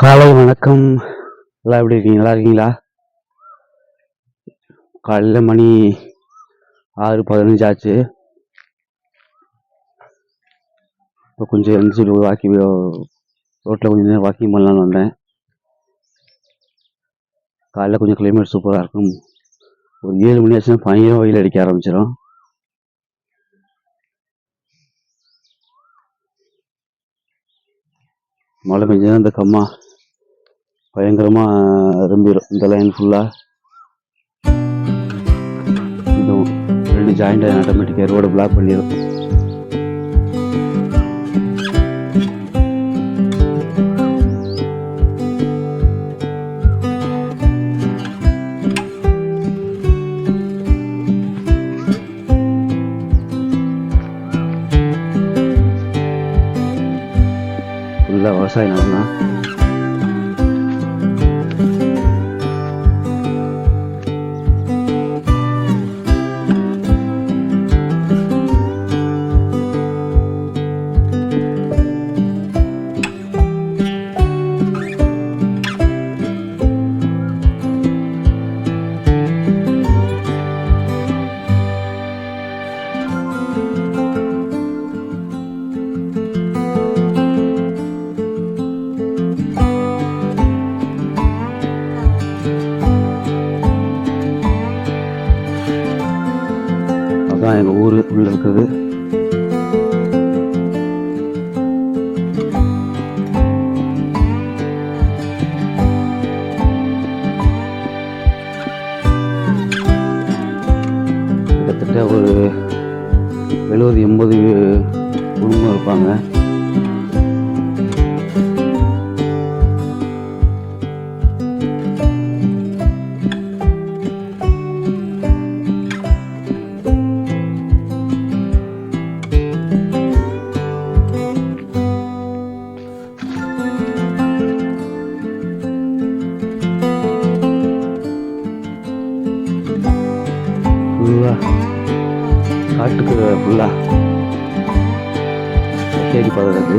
காலை வணக்கம். எல்லாம் எப்படி இருக்கீங்க? நல்லா இருக்கீங்களா? காலையில் மணி 6:15 ஆச்சு. இப்போ கொஞ்சம் எழுந்துச்சு ரோட்டில் கொஞ்சம் நேரம் வாக்கிங் பண்ணலான்னு வந்தேன். காலையில் கொஞ்சம் கிளைமேட் சூப்பராக இருக்கும். ஒரு 7 மணி ஆச்சுன்னா பயங்கரம் வெயில் அடிக்க ஆரம்பிச்சிடும். மழை பெஞ்சதுன்னா இந்த கம்மா பயங்கரமாக ரொம்பிடும். இந்த லைன் ஃபுல்லாக இதுவும் 2 ஜாயிண்ட் ஆட்டோமேட்டிக்காக ரோடை பிளாக் பண்ணிடும். ஃபுல்லாக விவசாய நிலம் தான். அதான் எங்கள் ஊர் உள்ள இருக்குது. கிட்டத்தட்ட ஒரு 70-80 குடும்பம் இருப்பாங்க. காட்டுக்கு ஃபுல்லாக தேடி பார்க்கறது.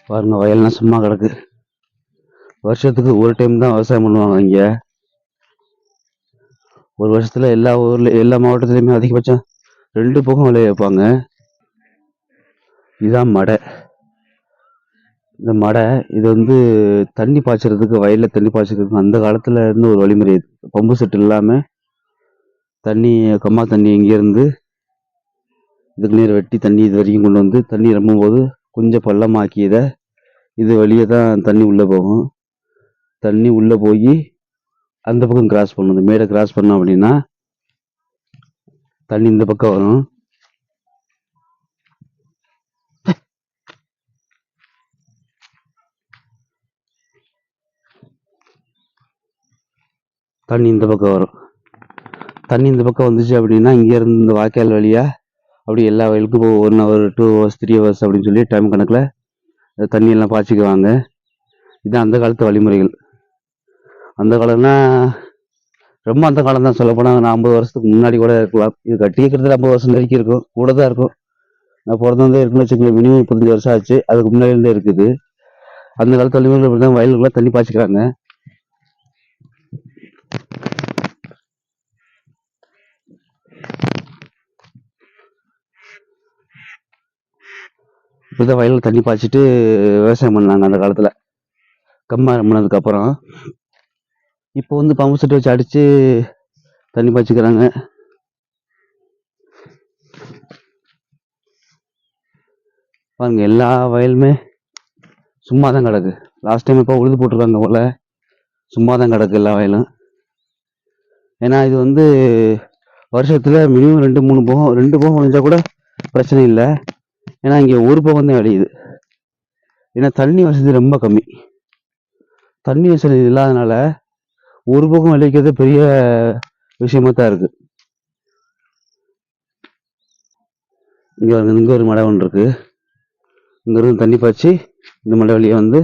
பாருங்க, வயல்லாம் சும்மா கிடக்கு. வருஷத்துக்கு ஒரு டைம் தான் விவசாயம் பண்ணுவாங்க இங்கே. ஒரு வருஷத்துல எல்லா மாவட்டத்துலையுமே அதிகபட்சம் 2 போகம் விளைய வைப்பாங்க. இதுதான் மடை. இந்த மடை இது வந்து தண்ணி பாய்ச்சறதுக்கு, வயலில் தண்ணி பாய்ச்சறதுக்கு அந்த காலத்துல இருந்து ஒரு வழிமுறை. பம்பு செட்டு இல்லாமல் கம்மா தண்ணி இங்கேருந்து இதுக்கு நீர் வெட்டி தண்ணி இது வரைக்கும் கொண்டு வந்து தண்ணி ரொம்பும்போது கொஞ்சம் பள்ளமாக்கி இது வழியே தான் தண்ணி உள்ளே போகும். தண்ணி உள்ளே போய் அந்த பக்கம் கிராஸ் பண்ணும். இந்த மேடை கிராஸ் பண்ணோம் அப்படின்னா தண்ணி இந்த பக்கம் வரும். தண்ணி இந்த பக்கம் வந்துச்சு அப்படின்னா இங்கேருந்து இந்த வாய்க்கால் வழியாக அப்படி எல்லா வயலுக்கும் 1 hour 2 hours 3 hours அப்படின்னு சொல்லி டைம் கணக்கில் தண்ணியெல்லாம் பாய்ச்சிக்குவாங்க. இதுதான் அந்த காலத்து வழிமுறைகள். அந்த காலம்னா ரொம்ப அந்த காலம் தான். சொல்லப்போனால் 50 வருஷத்துக்கு முன்னாடி கூட இருக்கலாம். இது கட்டிக்கிறதுல 50 வருஷம் வரைக்கும் இருக்கும், கூட தான் இருக்கும். நான் பிறந்தே இருக்குன்னு வச்சுக்கோங்க, மினிமம் 35 வருஷம் ஆச்சு. அதுக்கு முன்னாடியிருந்தே இருக்குது. அந்த காலத்து வழிமுறைகள் அப்படி தான் வயலுக்குலாம் தண்ணி பாய்ச்சிக்கிறாங்க. இப்படிதான் வயலில் தண்ணி பாய்ச்சிட்டு விவசாயம் பண்ணாங்க அந்த காலத்தில். கம்மா பண்ணதுக்கு அப்புறம் இப்போ வந்து பம்பு செட்டு வச்சு அடித்து தண்ணி பாய்ச்சிக்கிறாங்க. பாருங்க, எல்லா வயலுமே சும்மா தான் கிடக்கு. லாஸ்ட் டைம் இப்போ உழுது போட்டிருக்காங்க போல. சும்மா தான் கிடக்கு எல்லா வயலும். ஏன்னா இது வந்து வருஷத்துல மினிமம் 2-3 போகம், 2 போகம் விளைஞ்சா கூட பிரச்சனை இல்லை. ஏன்னா இங்கே ஒரு போகம் தான் விளையுது. ஏன்னா தண்ணி வசதி ரொம்ப கம்மி. தண்ணி வசதி இல்லாதனால ஒரு போகம் விளைவிக்கிறது பெரிய விஷயமா தான் இருக்கு. இங்க ஒரு மலை ஒன்று இருக்கு. இங்க இருந்து தண்ணி பாய்ச்சி இந்த மலை வழியா வந்து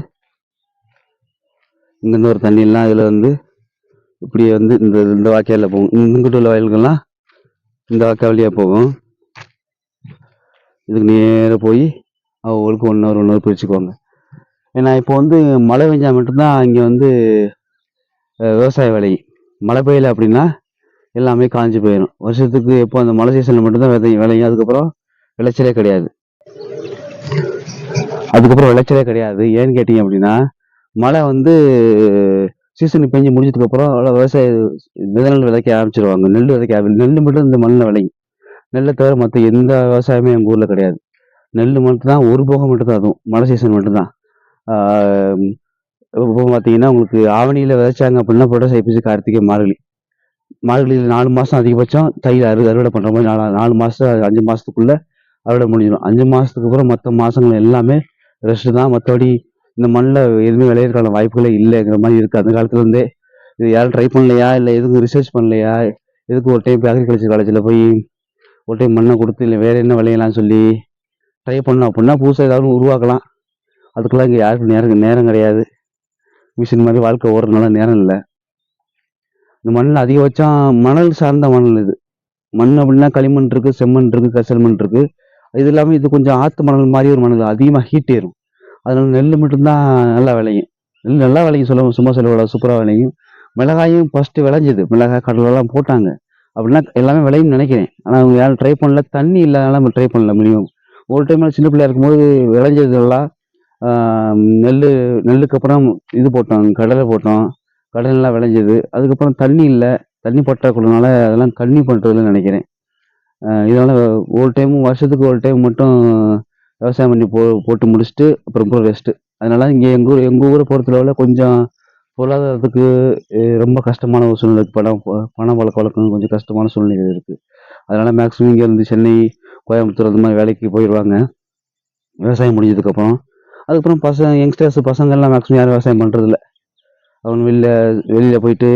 இங்கிருந்து ஒரு தண்ணி எல்லாம் இதுல வந்து இப்படியே வந்து இந்த வாய்க்கால போகும். இங்கிட்டு உள்ள வயல்கள்லாம் இந்த வாய்க்கா வழியா போகும். இதுக்கு நேர போய் அவங்களுக்கு ஒன் ஹவர் பிரிச்சுக்குவாங்க. ஏன்னா இப்போ வந்து மழை பெஞ்சா மட்டும்தான் இங்க வந்து விவசாய விலை. மழை பெய்யல அப்படின்னா எல்லாமே காஞ்சு போயிடும். வருஷத்துக்கு எப்போ அந்த மழை சீசன்ல மட்டும்தான் விளையும். விளைச்சலே கிடையாது. அதுக்கப்புறம் விளைச்சலே கிடையாது. ஏன்னு கேட்டீங்க அப்படின்னா மழை வந்து சீசன் பெஞ்சு முடிஞ்சதுக்கு அப்புறம் விவசாய நெல் விதைக்க ஆரம்பிச்சிருவாங்க. நெல் மட்டும் இந்த மண்ணில் விளையும். நெல்லை தவிர மற்ற எந்த விவசாயமே எங்கள் ஊர்ல கிடையாது. நெல் மட்டும் தான், ஒரு போகம் மட்டும் தான், அதுவும் மழை சீசன் மட்டும்தான். இப்போ பார்த்தீங்கன்னா உங்களுக்கு ஆவணியில விதைச்சாங்க அப்படின்னா புரட்டாசி, ஐப்பசி, கார்த்திகை, மார்கழி. மார்கழியில் 4 மாசம் அதிகபட்சம் தையில் அறுவடை பண்ற மாதிரி 4 மாசம் 5 மாசத்துக்குள்ள அறுவடை முடிஞ்சிடும். 5 மாசத்துக்கு அப்புறம் மற்ற மாசங்கள் எல்லாமே ரெஸ்ட் தான். மற்றபடி இந்த மண்ணில் எதுவுமே விளையிறதுக்கான வாய்ப்புகளே இல்லைங்கிற மாதிரி இருக்கு. அந்த காலத்துல இருந்தே இது யாரும் ட்ரை பண்ணலையா, இல்லை எதுக்கும் ரிசர்ச் பண்ணலையா, எதுக்கு ஒரு டைம் அக்ரிகல்ச்சர் காலேஜில் போய் ஒரு டைம் மண்ணை கொடுத்து இல்லை வேற என்ன விளையலாம்னு சொல்லி ட்ரை பண்ணோம் அப்படின்னா புதுசாக ஏதாவது உருவாக்கலாம். அதுக்கெல்லாம் இங்கே யாருக்கும் நேரம் கிடையாது. மிஷின் மாதிரி வாழ்க்கை ஓடுறதுனால நேரம் இல்லை. இந்த மண்ணில் அதிகபட்சம் மணல் சார்ந்த மணல் இது. மண் அப்படின்னா களிமண் இருக்கு, செம்மண் இருக்கு, கசல் மண் இருக்கு. இது இல்லாமல் இது கொஞ்சம் ஆத்து மணல் மாதிரி ஒரு மணல், அதிகமாக ஹீட் ஏறும். அதனால நெல் மட்டும்தான் நல்லா விளையும். நெல் நல்லா விளையும், சும்மா சொல்ல சூப்பராக விளையும். மிளகாயும் ஃபர்ஸ்ட் விளைஞ்சது, மிளகாய் கடலெல்லாம் போட்டாங்க அப்படின்னா எல்லாமே விளையும்னு நினைக்கிறேன். ஆனால் அவங்க யாரும் ட்ரை பண்ணல, தண்ணி இல்லாதனால நம்ம ட்ரை பண்ணல. மினிமம் ஒரு டைம் சின்ன பிள்ளையா இருக்கும்போது விளைஞ்சதெல்லாம் நெல்லுக்கு அப்புறம் இது போட்டோம், கடலை போட்டோம். கடலெல்லாம் விளைஞ்சது. அதுக்கப்புறம் தண்ணி இல்லை, தண்ணி பற்றாக்குறதுனால அதெல்லாம் கண்ணி பண்ணுறதுன்னு நினைக்கிறேன். இதனால ஒரு டைமும் வருஷத்துக்கு ஒரு டைம் மட்டும் விவசாயம் பண்ணி போட்டு முடிச்சுட்டு அப்புறம் ரெஸ்ட்டு. அதனால இங்கே எங்கள் ஊரை பொறுத்தளவில் கொஞ்சம் பொருளாதாரத்துக்கு ரொம்ப கஷ்டமான ஒரு சூழ்நிலை. பணம் பழக்க வழக்கம் கொஞ்சம் கஷ்டமான சூழ்நிலை இருக்கு. அதனால மேக்ஸிமம் இங்கே இருந்து சென்னை, கோயம்புத்தூர் அந்த மாதிரி வேலைக்கு போயிடுவாங்க விவசாயம் முடிஞ்சதுக்கப்புறம். அதுக்கப்புறம் யங்ஸ்டர்ஸ் பசங்கள்லாம் மேக்ஸிமம் யாரும் விவசாயம் பண்ணுறதில்ல. அவங்க வெளியில் போயிட்டு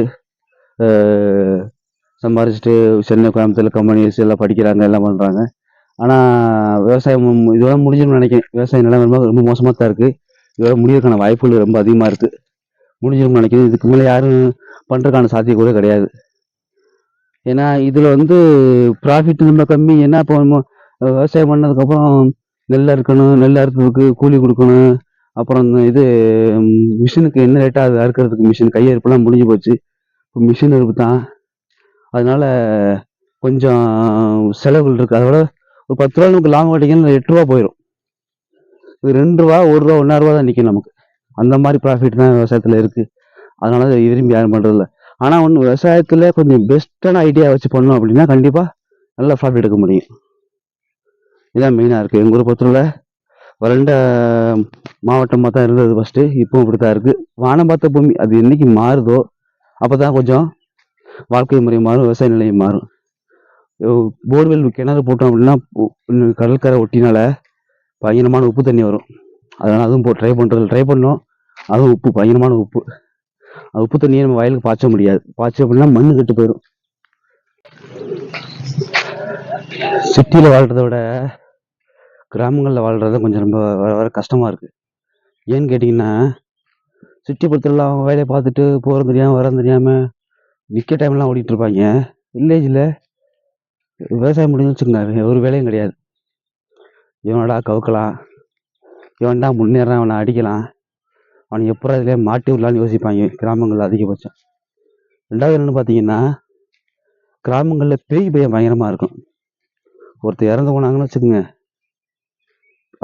சம்பாரிச்சுட்டு சென்னை, கோயம்புத்தூர் கம்பெனிஸ் எல்லாம் படிக்கிறாங்க, எல்லாம் பண்ணுறாங்க. ஆனால் விவசாயம் இதோட முடிஞ்சுன்னு நினைக்கிறேன். விவசாய நிலைமை ரொம்ப மோசமாக தான் இருக்குது. இதோட முடியறதுக்கான வாய்ப்புகள் ரொம்ப அதிகமாக இருக்குது. முடிஞ்சிரும்னு நினைக்கிறேன். இதுக்கு மேலே யாரும் பண்ணுறதுக்கான சாத்தியம் கூட கிடையாது. ஏன்னா இதில் வந்து ப்ராஃபிட் ரொம்ப கம்மி. ஏன்னா இப்போ விவசாயம் பண்ணதுக்கப்புறம் நெல் அறுக்கணும், நெல் அறுத்ததுக்கு கூலி கொடுக்கணும். அப்புறம் இது மிஷினுக்கு என்ன ரேட்டாக அது அறுக்கிறதுக்கு மிஷின் கையறுப்புலாம் முடிஞ்சு போச்சு. இப்போ மிஷின் அறுப்பு தான். அதனால கொஞ்சம் செலவுகள் இருக்குது. அதோட ஒரு 10 ரூபா நமக்கு லாபம் கிடைக்குன்னு 8 ரூபா போயிடும். இது 2 ரூபா, 1 ரூபா, 1.5 ரூபா தான் நிற்கும் நமக்கு. அந்த மாதிரி ப்ராஃபிட் தான் விவசாயத்தில் இருக்குது. அதனால அதை விரும்பி யாரும் பண்ணுறதில்ல. ஆனால் ஒன்று, விவசாயத்தில் கொஞ்சம் பெஸ்ட்டான ஐடியா வச்சு பண்ணோம் அப்படின்னா கண்டிப்பாக நல்ல ப்ராஃபிட் எடுக்க முடியும். இதுதான் மெயினாக இருக்குது. எங்கள் ஊரை பொறுத்தவரை வறண்ட மாவட்டமாக தான் இருந்தது ஃபஸ்ட்டு. இப்போவும் அப்படி தான் இருக்குது. வானம் பார்த்த பூமி. அது என்னைக்கு மாறுதோ அப்போ தான் கொஞ்சம் வாழ்க்கை முறை மாறும், விவசாய நிலையம் மாறும். போர்வெல் கிணறு போட்டோம் அப்படின்னா கடற்கரை ஒட்டினால பயங்கரமான உப்பு தண்ணி வரும். அதனால் அதுவும் ட்ரை பண்ணோம். அதுவும் உப்பு, பயங்கரமான உப்பு. அது உப்பு தண்ணியை நம்ம வயலுக்கு பாய்ச்ச முடியாது. பாய்ச்ச அப்படின்னா மண்ணு கெட்டு போயிடும். சிட்டியில் வாழ்கிறத விட கிராமங்களில் வாழ்கிறது கொஞ்சம் ரொம்ப வர கஷ்டமாக இருக்குது. ஏன்னு கேட்டிங்கன்னா சிட்டி பொறுத்தவரை அவங்க வேலையை பார்த்துட்டு போகிறது தெரியாமல் வர தெரியாமல் நிற்க டைம்லாம் ஓடிட்டு இருப்பாங்க. வில்லேஜில் விவசாயம் முடிஞ்சு வச்சுக்கோங்க, ஒரு வேலையும் கிடையாது. இவனடா கவுக்கலாம், இவன்டா முன்னேறான், அவனை அடிக்கலாம், அவனை எப்போ இதிலே மாட்டி விடலான்னு யோசிப்பாங்க கிராமங்களில் அதிகபட்சம். ரெண்டாவது என்னென்னு பார்த்தீங்கன்னா கிராமங்களில் பேய் பயம் பயங்கரமாக இருக்கும். ஒருத்தர் இறந்து போனாங்கன்னு வச்சுக்கோங்க,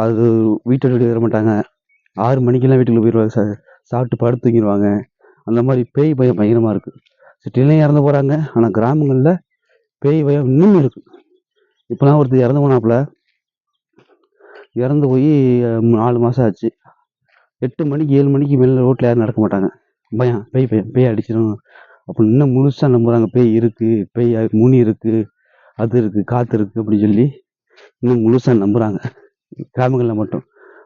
அது வீட்டை விட்டு வர மாட்டாங்க. 6 மணிக்கெல்லாம் வீட்டுக்குள்ள போயிடுவாங்க, சாப்பிட்டு படுத்து தூங்கிடுவாங்க. அந்த மாதிரி பேய் பயம் பயங்கரமாக இருக்குது. சிட்டிலையும் இறந்து போகிறாங்க, ஆனால் கிராமங்களில் பேய் பயம் இன்னும் இருக்குது. இப்போலாம் ஒருத்தர் இறந்து போனாப்புல, இறந்து போய் 4 மாதம் ஆச்சு. 8 மணிக்கு 7 மணிக்கு மேலே ரோட்டில் யாரும் நடக்க மாட்டாங்க. பயம், பேய் அடிச்சிடும் அப்படின்னு இன்னும் முழுசாக நம்புகிறாங்க. பேய் இருக்குது, பேய் முனி இருக்குது, அது இருக்குது, காற்று இருக்குது அப்படின்னு சொல்லி இன்னும் முழுசாக நம்புகிறாங்க கிராமங்களில் மட்டும்.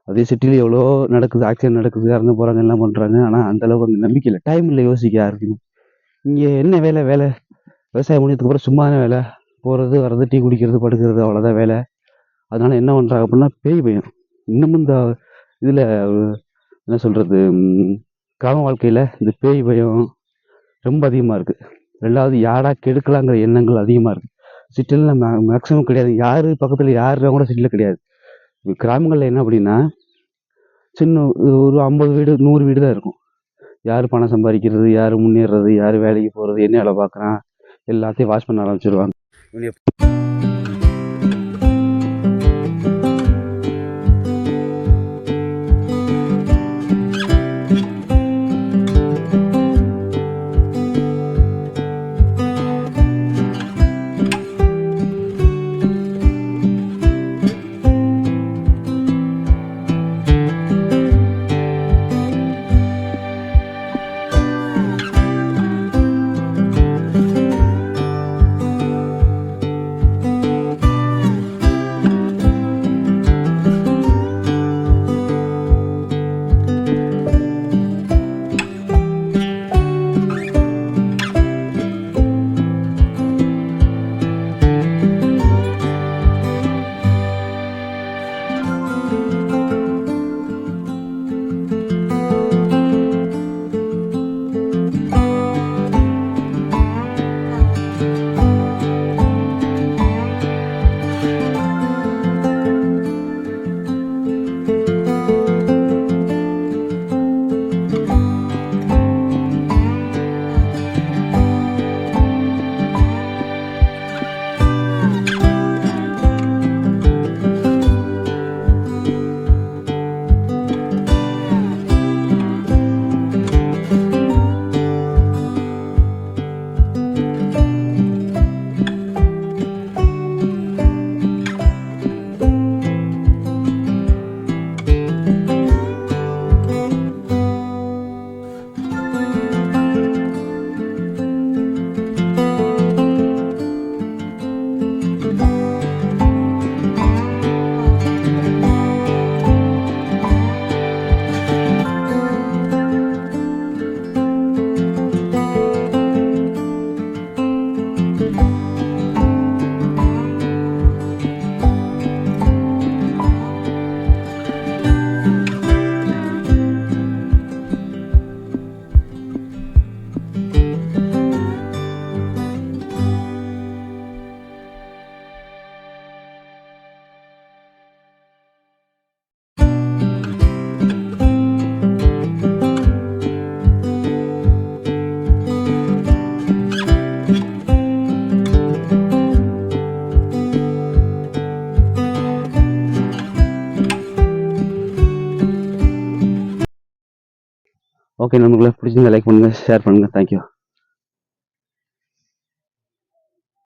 அதே சிட்டியில் எவ்வளோ நடக்குது, ஆக்சிடென்ட் நடக்குது, இறந்து போகிறாங்க, எல்லாம் பண்ணுறாங்க. ஆனால் அந்தளவுக்கு அந்த நம்பிக்கை இல்லை, டைம் இல்லை யோசிக்க யாருக்குமே. இங்கே என்ன வேலை விவசாயம் முடிஞ்சதுக்கப்புறம் சும்மான வேலை, போகிறது வர்றது, டீ குடிக்கிறது, படுக்கிறது, அவ்வளோதான் வேலை. அதனால என்ன பண்ணுறாங்க அப்படின்னா பேய் பயம். இன்னமும் இந்த இதில் என்ன சொல்கிறது, கிராம வாழ்க்கையில் இந்த பேய் பயம் ரொம்ப அதிகமாக இருக்குது. ரெண்டாவது யாரா கெடுக்கலாங்கிற எண்ணங்கள் அதிகமாக இருக்குது. சிட்டியில் மேக்ஸிமம் கிடையாது. யார் பக்கத்தில் யாருன்னா கூட சிட்டியில் கிடையாது. கிராமங்களில் என்ன அப்படின்னா சின்ன ஒரு 50 வீடு 100 வீடு தான் இருக்கும். யார் பணம் சம்பாதிக்கிறது, யார் முன்னேறது, யார் வேலைக்கு போகிறது, என்ன வேலை பார்க்குறான், எல்லாத்தையும் வாட்ச் பண்ண ஆரம்பிச்சிருவாங்க. ஓகே, நம்மளுக்கு பிடிச்சிருந்தா லைக் பண்ணுங்கள், ஷேர் பண்ணுங்கள். தேங்க்யூ.